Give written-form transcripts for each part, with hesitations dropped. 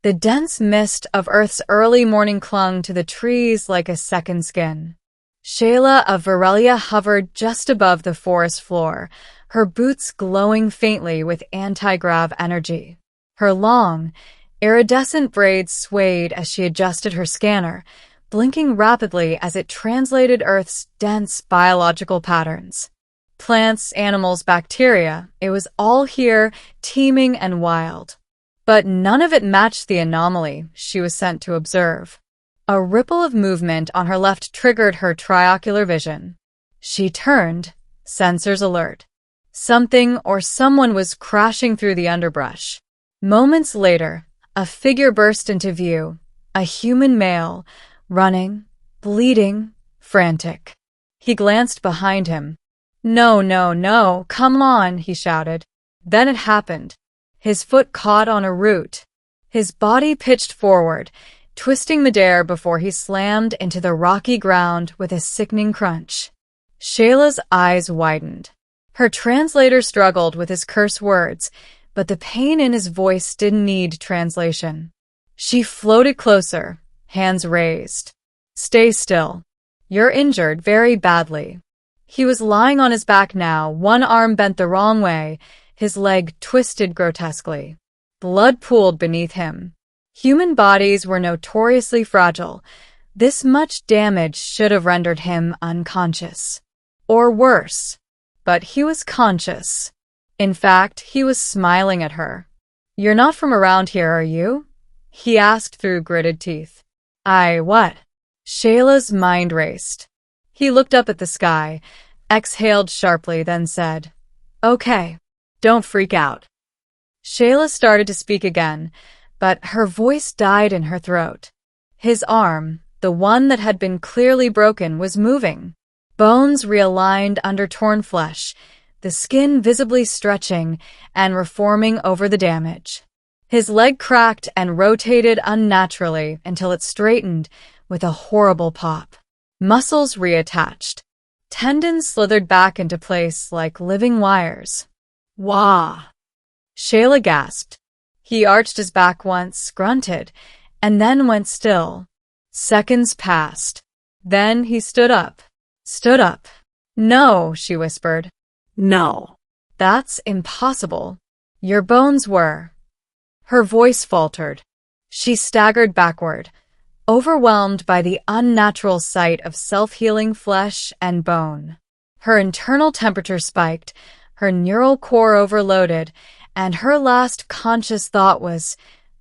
The dense mist of Earth's early morning clung to the trees like a second skin. Shayla of Varelia hovered just above the forest floor, her boots glowing faintly with anti-grav energy. Her long, iridescent braids swayed as she adjusted her scanner, blinking rapidly as it translated Earth's dense biological patterns. Plants, animals, bacteria, it was all here, teeming and wild. But none of it matched the anomaly she was sent to observe. A ripple of movement on her left triggered her triocular vision. She turned, sensors alert. Something or someone was crashing through the underbrush. Moments later, a figure burst into view, a human male, running, bleeding, frantic. He glanced behind him. "No, no, no, come on," he shouted. Then it happened. His foot caught on a root. His body pitched forward, twisting midair before he slammed into the rocky ground with a sickening crunch. Shayla's eyes widened. Her translator struggled with his curse words, but the pain in his voice didn't need translation. She floated closer, hands raised. "Stay still. You're injured very badly." He was lying on his back now, one arm bent the wrong way, his leg twisted grotesquely. Blood pooled beneath him. Human bodies were notoriously fragile. This much damage should have rendered him unconscious. Or worse. But he was conscious. In fact, he was smiling at her. "You're not from around here, are you?" he asked through gritted teeth. What?" Shayla's mind raced. He looked up at the sky, exhaled sharply, then said, "Okay, don't freak out." Shayla started to speak again, but her voice died in her throat. His arm, the one that had been clearly broken, was moving. Bones realigned under torn flesh, the skin visibly stretching and reforming over the damage. His leg cracked and rotated unnaturally until it straightened with a horrible pop. Muscles reattached. Tendons slithered back into place like living wires. "Wah!" Shayla gasped. He arched his back once, grunted, and then went still. Seconds passed. Then he stood up. "No," she whispered. "No. That's impossible. Your bones were." Her voice faltered. She staggered backward, overwhelmed by the unnatural sight of self-healing flesh and bone. Her internal temperature spiked, her neural core overloaded, and her last conscious thought was,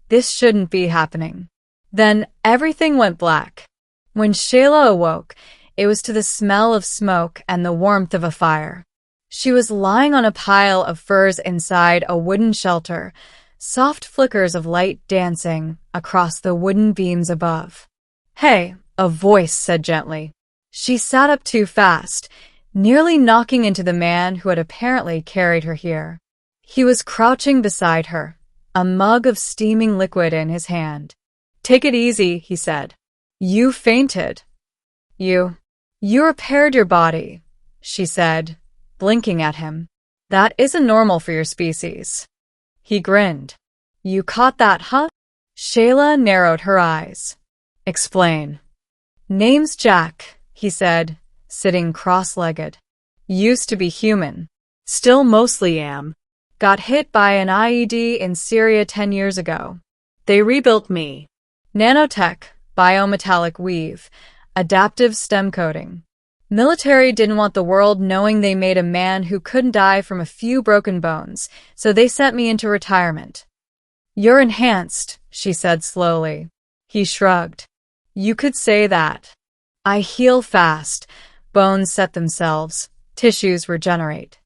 "This shouldn't be happening." Then everything went black. When Shayla awoke, it was to the smell of smoke and the warmth of a fire. She was lying on a pile of furs inside a wooden shelter, soft flickers of light dancing across the wooden beams above. "Hey," a voice said gently. She sat up too fast, nearly knocking into the man who had apparently carried her here. He was crouching beside her, a mug of steaming liquid in his hand. "Take it easy," he said. "You fainted." You repaired your body," she said, blinking at him. "That isn't normal for your species." He grinned. "You caught that, huh?" Shayla narrowed her eyes. "Explain." "Name's Jack," he said, sitting cross-legged. "Used to be human. Still mostly am. Got hit by an IED in Syria 10 years ago. They rebuilt me. Nanotech, biometallic weave, adaptive stem coding. Military didn't want the world knowing they made a man who couldn't die from a few broken bones, so they sent me into retirement." "You're enhanced," she said slowly. He shrugged. "You could say that. I heal fast. Bones set themselves. Tissues regenerate.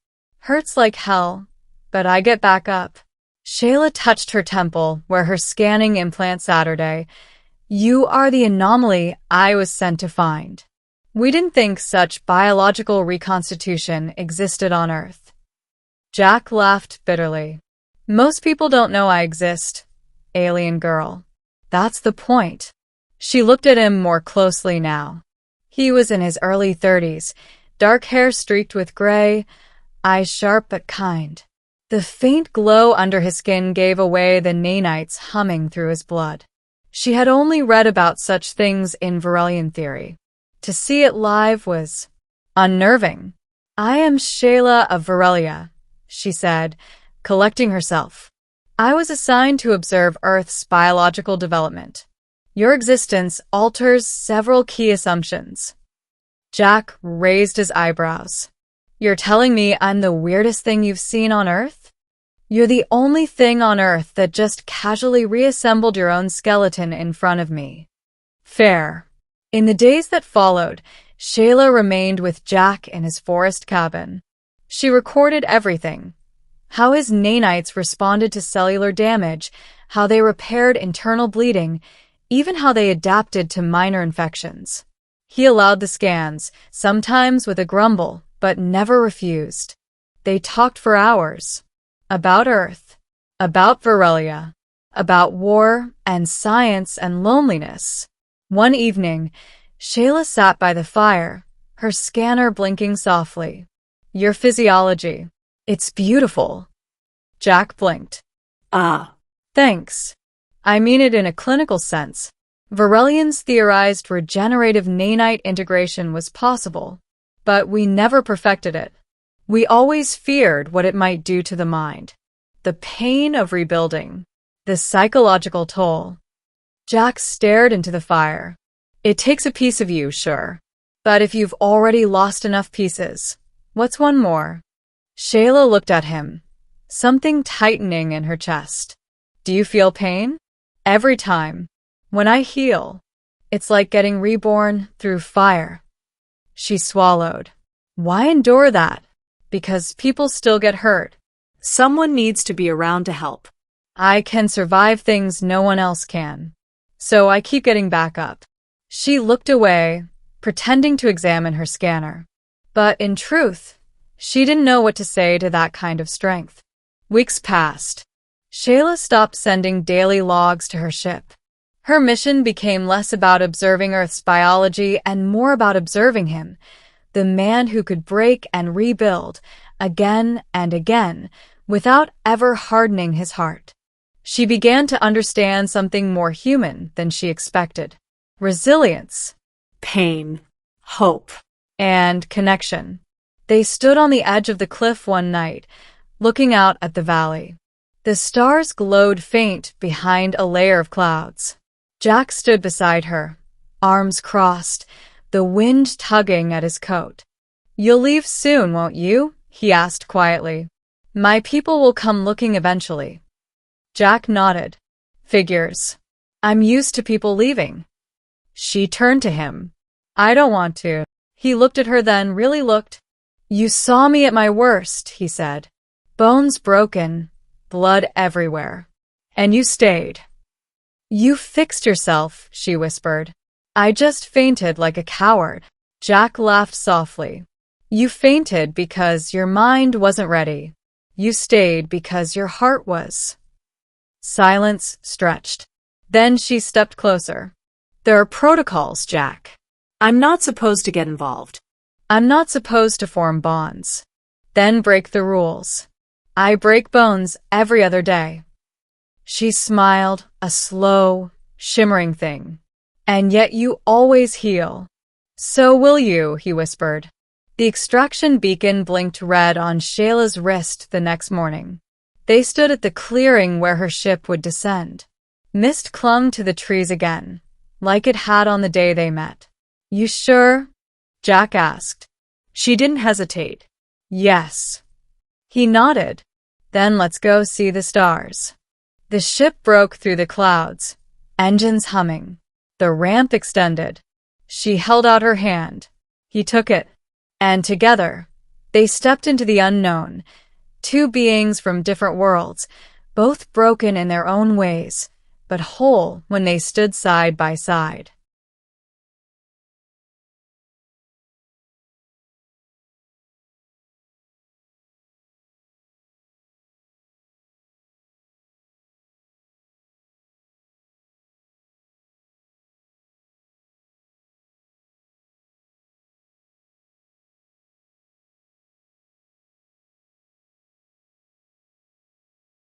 Hurts like hell, but I get back up." Shayla touched her temple, where her scanning implant Saturday. "You are the anomaly I was sent to find. We didn't think such biological reconstitution existed on Earth." Jack laughed bitterly. "Most people don't know I exist, alien girl. That's the point." She looked at him more closely now. He was in his early 30s, dark hair streaked with gray, eyes sharp but kind. The faint glow under his skin gave away the nanites humming through his blood. She had only read about such things in Varelian theory. To see it live was unnerving. "I am Shayla of Varelia," she said, collecting herself. "I was assigned to observe Earth's biological development. Your existence alters several key assumptions." Jack raised his eyebrows. "You're telling me I'm the weirdest thing you've seen on Earth? You're the only thing on Earth that just casually reassembled your own skeleton in front of me." Fair. In the days that followed, Shayla remained with Jack in his forest cabin. She recorded everything: how his nanites responded to cellular damage, how they repaired internal bleeding, even how they adapted to minor infections. He allowed the scans, sometimes with a grumble, but never refused. They talked for hours. About Earth, about Varelia, about war and science and loneliness. One evening, Shayla sat by the fire, her scanner blinking softly. "Your physiology. It's beautiful." Jack blinked. "Ah. Thanks. I mean it in a clinical sense. Varelians theorized regenerative nanite integration was possible, but we never perfected it. We always feared what it might do to the mind. The pain of rebuilding. The psychological toll." Jack stared into the fire. "It takes a piece of you, sure. But if you've already lost enough pieces, what's one more?" Shayla looked at him, something tightening in her chest. "Do you feel pain?" "Every time. When I heal, it's like getting reborn through fire." She swallowed. "Why endure that?" "Because people still get hurt. Someone needs to be around to help." "I can survive things no one else can. So I keep getting back up." She looked away, pretending to examine her scanner. But in truth, she didn't know what to say to that kind of strength. Weeks passed. Shayla stopped sending daily logs to her ship. Her mission became less about observing Earth's biology and more about observing him, the man who could break and rebuild again and again without ever hardening his heart. She began to understand something more human than she expected: resilience, Pain. Hope. and connection. They stood on the edge of the cliff one night, looking out at the valley. The stars glowed faint behind a layer of clouds. Jack stood beside her, arms crossed, the wind tugging at his coat. "You'll leave soon, won't you?" he asked quietly. "My people will come looking eventually." Jack nodded. "Figures. I'm used to people leaving." She turned to him. "I don't want to." He looked at her, then really looked. "You saw me at my worst," he said. "Bones broken, blood everywhere. And you stayed." "You fixed yourself," she whispered. "I just fainted like a coward." Jack laughed softly. "You fainted because your mind wasn't ready. You stayed because your heart was." Silence stretched. Then she stepped closer. "There are protocols, Jack. I'm not supposed to get involved." I'm not supposed to form bonds, then break the rules. I break bones every other day." She smiled, a slow, shimmering thing. "And yet you always heal." "So will you," he whispered. The extraction beacon blinked red on Shayla's wrist the next morning. They stood at the clearing where her ship would descend. Mist clung to the trees again, like it had on the day they met. "You sure?" Jack asked. She didn't hesitate. "Yes." He nodded. "Then let's go see the stars." The ship broke through the clouds, engines humming. The ramp extended. She held out her hand. He took it. And together, they stepped into the unknown, two beings from different worlds, both broken in their own ways, but whole when they stood side by side.